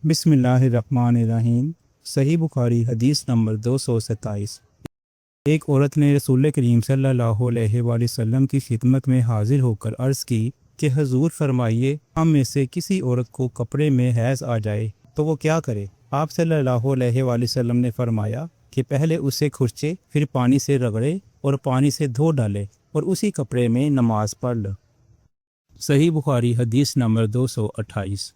बिस्मिल्लाहिर्रहमानिर्रहीम। सही बुखारी हदीस नंबर 227। एक औरत ने रसूल करीम सल्लल्लाहु अलैहि वसल्लम की खिदमत में हाजिर होकर अर्ज़ की कि हजूर फरमाइए, हम में से किसी औरत को कपड़े में हैज़ आ जाए तो वो क्या करे। आप सल्लल्लाहु अलैहि वसल्लम ने फरमाया कि पहले उसे खुरचे, फिर पानी से रगड़े और पानी से धो डाले और उसी कपड़े में नमाज पढ़ लो। सही बुखारी हदीस नंबर 228।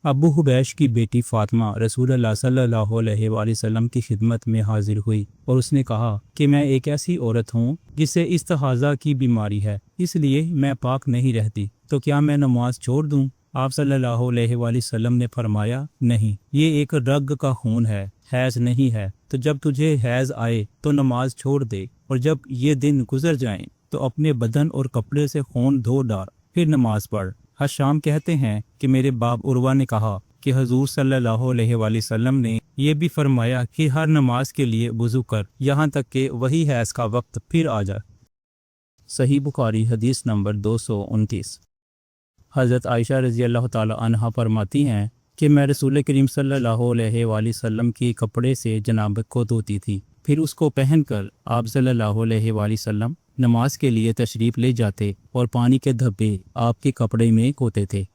अबू हुबैश की बेटी फ़ातिमा रसूलुल्लाह सल्लल्लाहु अलैहि वसल्लम की खिदमत में हाजिर हुई और उसने कहा कि मैं एक ऐसी औरत हूँ जिसे इस्तिहाज़ा की बीमारी है, इसलिए मैं पाक नहीं रहती, तो क्या मैं नमाज छोड़ दूँ। आप सल्लल्लाहु अलैहि वसल्लम ने फरमाया, नहीं, ये एक रग का खून है, हैज़ नहीं है। तो जब तुझे हैज़ आए तो नमाज छोड़ दे, और जब ये दिन गुजर जाएं तो अपने बदन और कपड़े से खून धो डाल, फिर नमाज पढ़। हशाम कहते हैं कि मेरे बाप उर्वा ने कहा कि हजूर सल्लल्लाहु अलैहि वसल्लम ने यह भी फरमाया कि हर नमाज के लिए वुज़ू कर, यहाँ तक कि वही हैज़ का वक्त फिर आ जाए। सही बुखारी हदीस नंबर 229। हज़रत आयशा रज़ी अल्लाह ताला अन्हा फरमाती हैं कि मैं रसूल करीम सल्लल्लाहु अलैहि वसल्लम के कपड़े से जनाबत को धोती थी, फिर उसको पहनकर आप सल्लल्लाहु अलैहि वसल्लम नमाज के लिए तशरीफ़ ले जाते और पानी के धब्बे आपके कपड़े में होते थे।